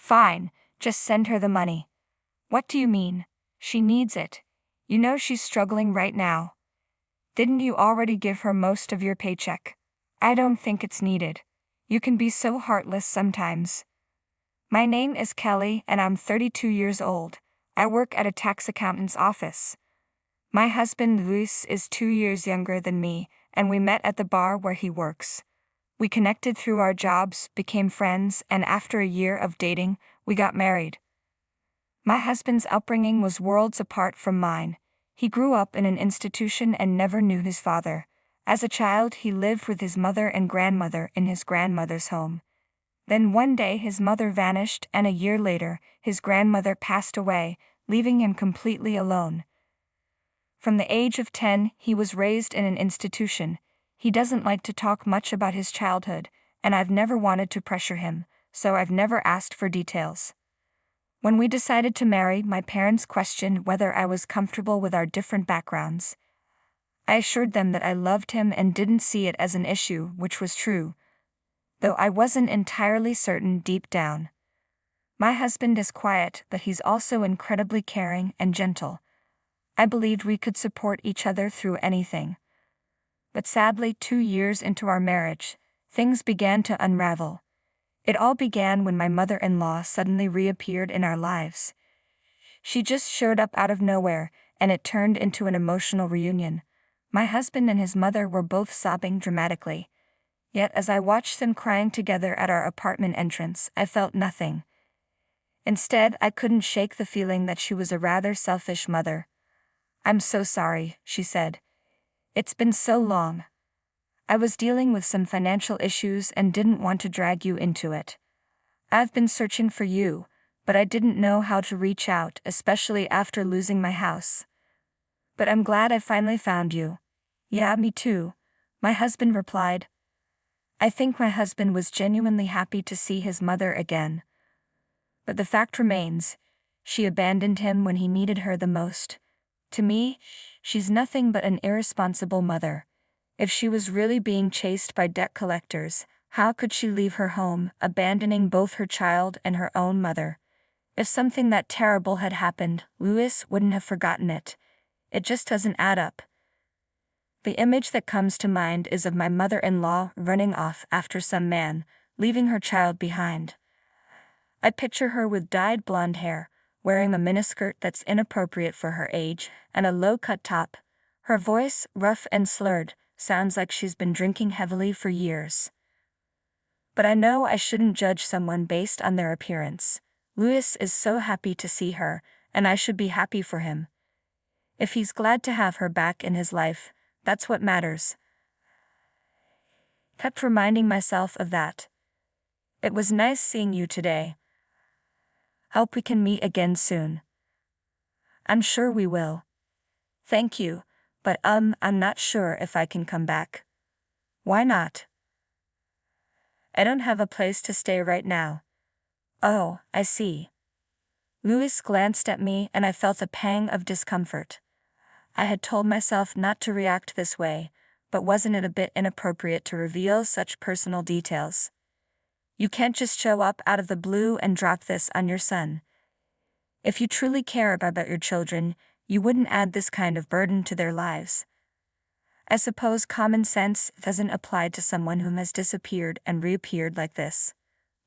Fine, just send her the money. What do you mean? She needs it. You know she's struggling right now. Didn't you already give her most of your paycheck? I don't think it's needed. You can be so heartless sometimes. My name is Kelly and I'm 32 years old. I work at a tax accountant's office. My husband Luis is 2 years younger than me, and we met at the bar where he works. We connected through our jobs, became friends, and after a year of dating, we got married. My husband's upbringing was worlds apart from mine. He grew up in an institution and never knew his father. As a child, he lived with his mother and grandmother in his grandmother's home. Then one day his mother vanished, and a year later, his grandmother passed away, leaving him completely alone. From the age of 10, he was raised in an institution. He doesn't like to talk much about his childhood, and I've never wanted to pressure him, so I've never asked for details. When we decided to marry, my parents questioned whether I was comfortable with our different backgrounds. I assured them that I loved him and didn't see it as an issue, which was true, though I wasn't entirely certain deep down. My husband is quiet, but he's also incredibly caring and gentle. I believed we could support each other through anything. But sadly, 2 years into our marriage, things began to unravel. It all began when my mother-in-law suddenly reappeared in our lives. She just showed up out of nowhere, and it turned into an emotional reunion. My husband and his mother were both sobbing dramatically. Yet as I watched them crying together at our apartment entrance, I felt nothing. Instead, I couldn't shake the feeling that she was a rather selfish mother. "I'm so sorry," she said. "It's been so long. I was dealing with some financial issues and didn't want to drag you into it. I've been searching for you, but I didn't know how to reach out, especially after losing my house. But I'm glad I finally found you." "Yeah, me too," my husband replied. I think my husband was genuinely happy to see his mother again. But the fact remains, she abandoned him when he needed her the most. To me, she's nothing but an irresponsible mother. If she was really being chased by debt collectors, how could she leave her home, abandoning both her child and her own mother? If something that terrible had happened, Louis wouldn't have forgotten it. It just doesn't add up. The image that comes to mind is of my mother-in-law running off after some man, leaving her child behind. I picture her with dyed blonde hair, wearing a miniskirt that's inappropriate for her age, and a low-cut top. Her voice, rough and slurred, sounds like she's been drinking heavily for years. But I know I shouldn't judge someone based on their appearance. Louis is so happy to see her, and I should be happy for him. If he's glad to have her back in his life, that's what matters. Kept reminding myself of that. It was nice seeing you today. Hope we can meet again soon. I'm sure we will. Thank you, but I'm not sure if I can come back. Why not? I don't have a place to stay right now. Oh, I see. Louis glanced at me and I felt a pang of discomfort. I had told myself not to react this way, but wasn't it a bit inappropriate to reveal such personal details? You can't just show up out of the blue and drop this on your son. If you truly care about your children, you wouldn't add this kind of burden to their lives. I suppose common sense doesn't apply to someone who has disappeared and reappeared like this.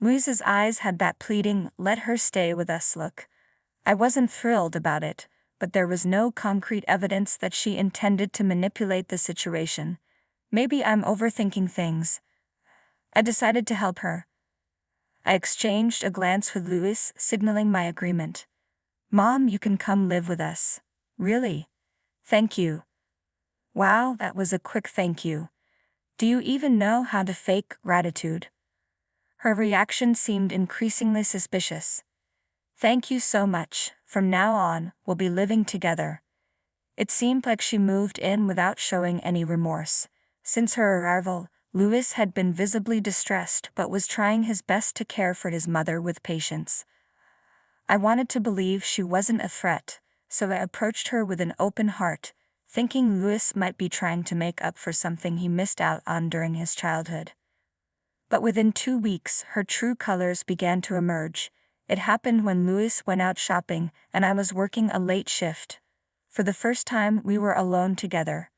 Louise's eyes had that pleading, let her stay with us look. I wasn't thrilled about it, but there was no concrete evidence that she intended to manipulate the situation. Maybe I'm overthinking things. I decided to help her. I exchanged a glance with Louis, signaling my agreement. "Mom, you can come live with us." "Really? Thank you." Wow, that was a quick thank you. Do you even know how to fake gratitude? Her reaction seemed increasingly suspicious. "Thank you so much. From now on, we'll be living together." It seemed like she moved in without showing any remorse. Since her arrival, Louis had been visibly distressed but was trying his best to care for his mother with patience. I wanted to believe she wasn't a threat, so I approached her with an open heart, thinking Louis might be trying to make up for something he missed out on during his childhood. But within 2 weeks, her true colors began to emerge. It happened when Louis went out shopping and I was working a late shift. For the first time, we were alone together.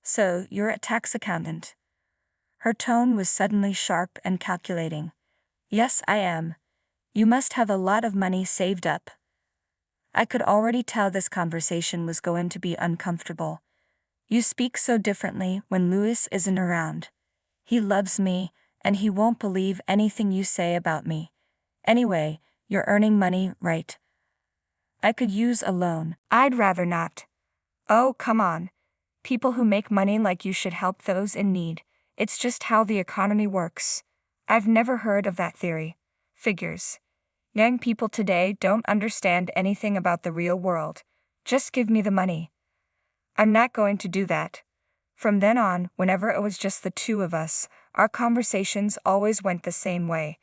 So, you're a tax accountant. Her tone was suddenly sharp and calculating. Yes, I am. You must have a lot of money saved up. I could already tell this conversation was going to be uncomfortable. You speak so differently when Louis isn't around. He loves me, and he won't believe anything you say about me. Anyway, you're earning money, right? I could use a loan. I'd rather not. Oh, come on. People who make money like you should help those in need. It's just how the economy works. I've never heard of that theory. Figures. Young people today don't understand anything about the real world. Just give me the money. I'm not going to do that. From then on, whenever it was just the two of us, our conversations always went the same way.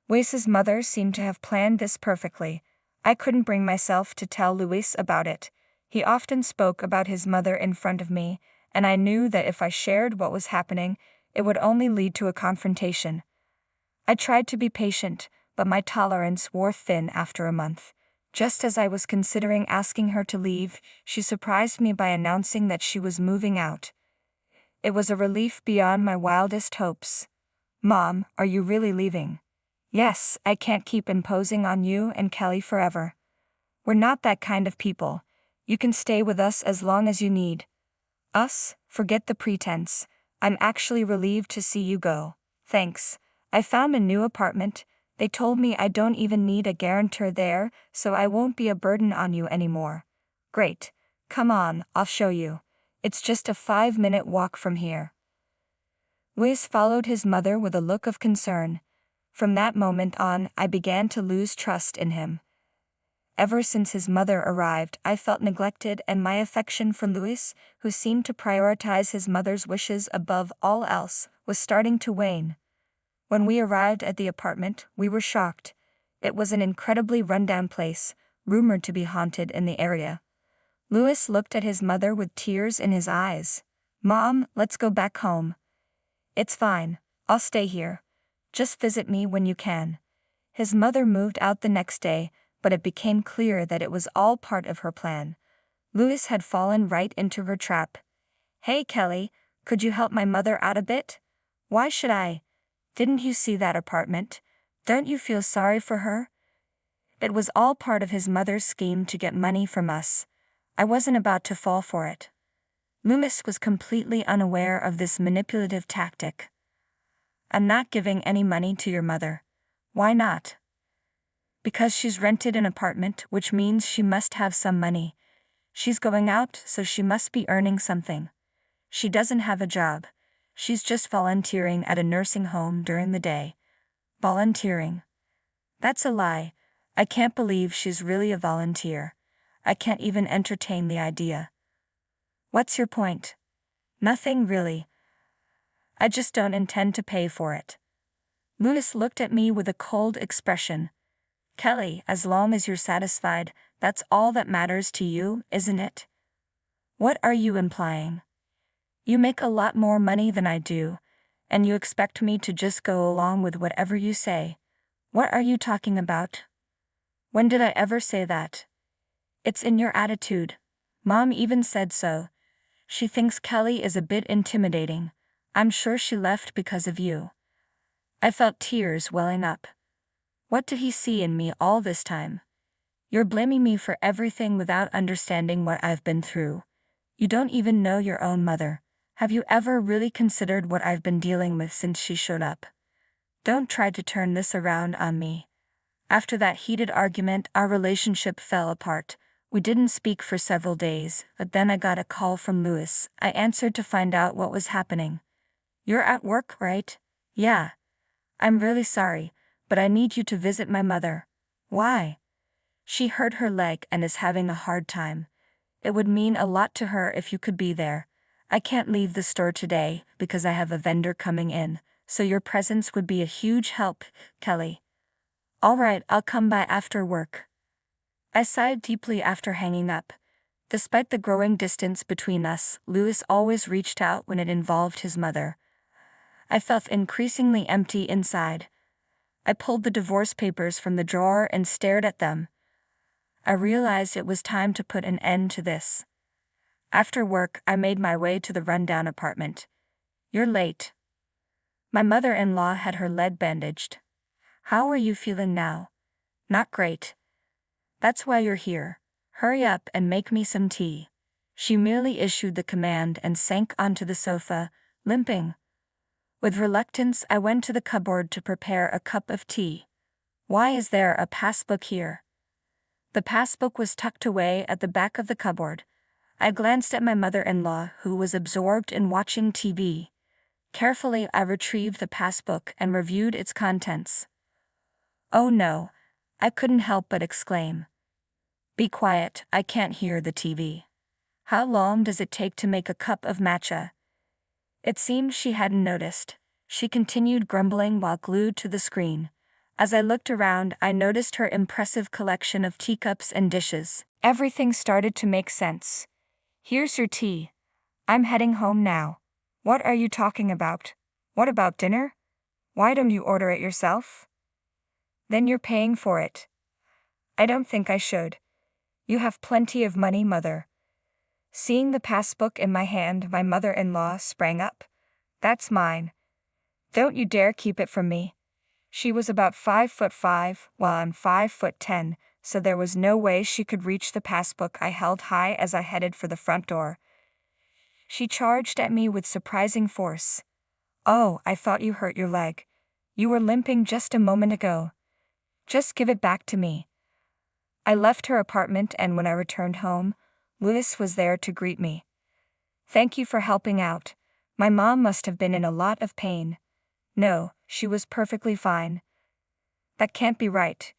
Luis's mother seemed to have planned this perfectly. I couldn't bring myself to tell Louis about it. He often spoke about his mother in front of me, and I knew that if I shared what was happening, it would only lead to a confrontation. I tried to be patient, but my tolerance wore thin after a month. Just as I was considering asking her to leave, she surprised me by announcing that she was moving out. It was a relief beyond my wildest hopes. Mom, are you really leaving? Yes, I can't keep imposing on you and Kelly forever. We're not that kind of people. You can stay with us as long as you need. Us? Forget the pretense. I'm actually relieved to see you go. Thanks. I found a new apartment. They told me I don't even need a guarantor there, so I won't be a burden on you anymore. Great. Come on, I'll show you. It's just a 5-minute walk from here. Luis followed his mother with a look of concern. From that moment on, I began to lose trust in him. Ever since his mother arrived, I felt neglected, and my affection for Louis, who seemed to prioritize his mother's wishes above all else, was starting to wane. When we arrived at the apartment, we were shocked. It was an incredibly rundown place, rumored to be haunted in the area. Louis looked at his mother with tears in his eyes. Mom, let's go back home. It's fine. I'll stay here. Just visit me when you can. His mother moved out the next day, but it became clear that it was all part of her plan. Louis had fallen right into her trap. Hey, Kelly, could you help my mother out a bit? Why should I? Didn't you see that apartment? Don't you feel sorry for her? It was all part of his mother's scheme to get money from us. I wasn't about to fall for it. Louis was completely unaware of this manipulative tactic. I'm not giving any money to your mother. Why not? Because she's rented an apartment, which means she must have some money. She's going out, so she must be earning something. She doesn't have a job. She's just volunteering at a nursing home during the day. Volunteering? That's a lie. I can't believe she's really a volunteer. I can't even entertain the idea. What's your point? Nothing really. I just don't intend to pay for it. Louis looked at me with a cold expression. Kelly, as long as you're satisfied, that's all that matters to you, isn't it? What are you implying? You make a lot more money than I do, and you expect me to just go along with whatever you say. What are you talking about? When did I ever say that? It's in your attitude. Mom even said so. She thinks Kelly is a bit intimidating. I'm sure she left because of you. I felt tears welling up. What did he see in me all this time? You're blaming me for everything without understanding what I've been through. You don't even know your own mother. Have you ever really considered what I've been dealing with since she showed up? Don't try to turn this around on me. After that heated argument, our relationship fell apart. We didn't speak for several days, but then I got a call from Louis. I answered to find out what was happening. You're at work, right? Yeah. I'm really sorry, but I need you to visit my mother. Why? She hurt her leg and is having a hard time. It would mean a lot to her if you could be there. I can't leave the store today because I have a vendor coming in, so your presence would be a huge help, Kelly. All right, I'll come by after work. I sighed deeply after hanging up. Despite the growing distance between us, Louis always reached out when it involved his mother. I felt increasingly empty inside. I pulled the divorce papers from the drawer and stared at them. I realized it was time to put an end to this. After work, I made my way to the rundown apartment. "You're late." My mother-in-law had her leg bandaged. "How are you feeling now?" "Not great." "That's why you're here. Hurry up and make me some tea." She merely issued the command and sank onto the sofa, limping. With reluctance, I went to the cupboard to prepare a cup of tea. "Why is there a passbook here?" The passbook was tucked away at the back of the cupboard. I glanced at my mother-in-law, who was absorbed in watching TV. Carefully, I retrieved the passbook and reviewed its contents. "Oh no," I couldn't help but exclaim. "Be quiet, I can't hear the TV. How long does it take to make a cup of matcha?" It seemed she hadn't noticed. She continued grumbling while glued to the screen. As I looked around, I noticed her impressive collection of teacups and dishes. Everything started to make sense. "Here's your tea. I'm heading home now." "What are you talking about? What about dinner? Why don't you order it yourself?" "Then you're paying for it." "I don't think I should. You have plenty of money, Mother." Seeing the passbook in my hand, my mother-in-law sprang up. "That's mine. Don't you dare keep it from me." She was about 5'5", while I'm 5'10", so there was no way she could reach the passbook I held high as I headed for the front door. She charged at me with surprising force. "Oh, I thought you hurt your leg. You were limping just a moment ago. Just give it back to me." I left her apartment, and when I returned home, Louis was there to greet me. "Thank you for helping out. My mom must have been in a lot of pain." "No, she was perfectly fine." "That can't be right.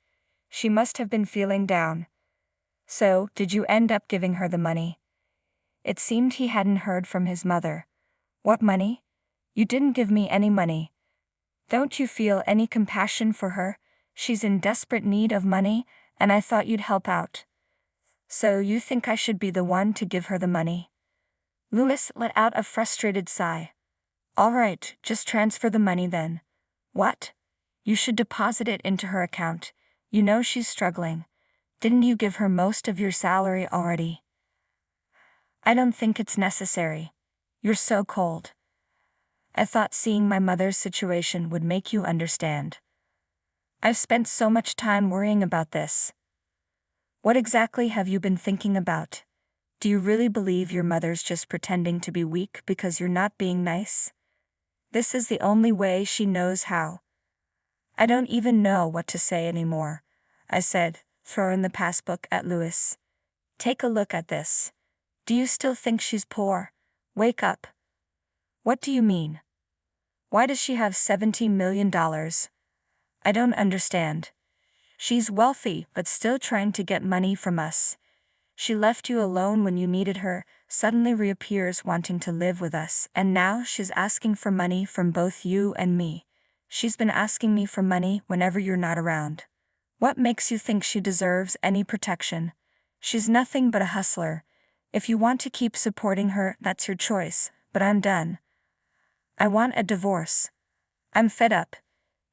She must have been feeling down." "So, did you end up giving her the money?" It seemed he hadn't heard from his mother. "What money? You didn't give me any money." "Don't you feel any compassion for her? She's in desperate need of money, and I thought you'd help out." "So you think I should be the one to give her the money?" Louis let out a frustrated sigh. "All right, just transfer the money then." "What? You should deposit it into her account. You know she's struggling. Didn't you give her most of your salary already?" "I don't think it's necessary. You're so cold." "I thought seeing my mother's situation would make you understand. I've spent so much time worrying about this." "What exactly have you been thinking about? Do you really believe your mother's just pretending to be weak because you're not being nice? This is the only way she knows how." "I don't even know what to say anymore," I said, throwing the passbook at Louis. "Take a look at this. Do you still think she's poor? Wake up." "What do you mean? Why does she have $70 million? I don't understand." "She's wealthy but still trying to get money from us. She left you alone when you needed her, suddenly reappears wanting to live with us, and now she's asking for money from both you and me. She's been asking me for money whenever you're not around. What makes you think she deserves any protection? She's nothing but a hustler. If you want to keep supporting her, that's your choice, but I'm done. I want a divorce. I'm fed up.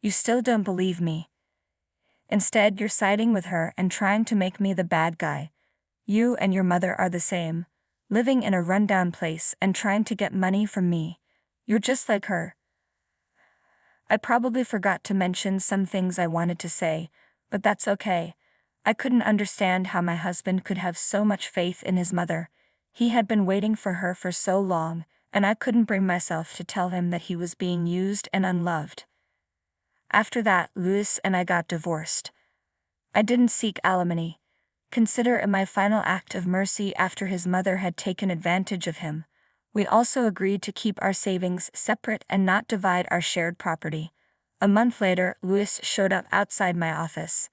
You still don't believe me. Instead, you're siding with her and trying to make me the bad guy. You and your mother are the same, living in a rundown place and trying to get money from me. You're just like her." I probably forgot to mention some things I wanted to say, but that's okay. I couldn't understand how my husband could have so much faith in his mother. He had been waiting for her for so long, and I couldn't bring myself to tell him that he was being used and unloved. After that, Louis and I got divorced. I didn't seek alimony. Consider it my final act of mercy after his mother had taken advantage of him. We also agreed to keep our savings separate and not divide our shared property. A month later, Louis showed up outside my office.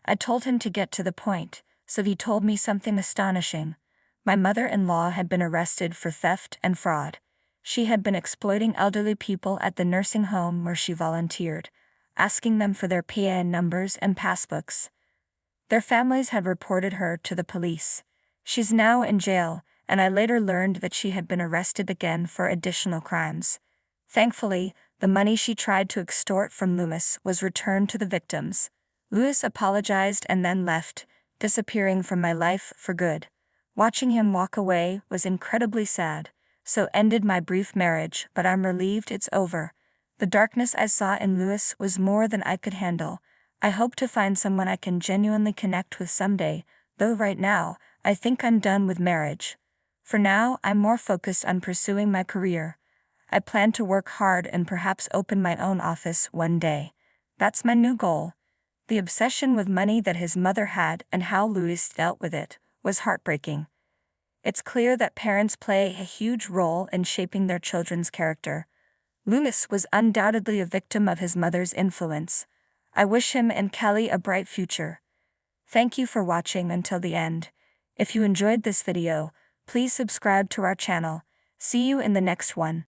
I told him to get to the point, so he told me something astonishing. My mother-in-law had been arrested for theft and fraud. She had been exploiting elderly people at the nursing home where she volunteered, asking them for their PIN numbers and passbooks. Their families had reported her to the police. She's now in jail, and I later learned that she had been arrested again for additional crimes. Thankfully, The money she tried to extort from Lewis was returned to the victims. Lewis apologized and then left, disappearing from my life for good. Watching him walk away was incredibly sad. So ended my brief marriage, but I'm relieved it's over. The darkness I saw in Lewis was more than I could handle. I hope to find someone I can genuinely connect with someday, though right now, I think I'm done with marriage. For now, I'm more focused on pursuing my career. I plan to work hard and perhaps open my own office one day. That's my new goal. The obsession with money that his mother had and how Louis dealt with it was heartbreaking. It's clear that parents play a huge role in shaping their children's character. Louis was undoubtedly a victim of his mother's influence. I wish him and Kelly a bright future. Thank you for watching until the end. If you enjoyed this video, please subscribe to our channel. See you in the next one.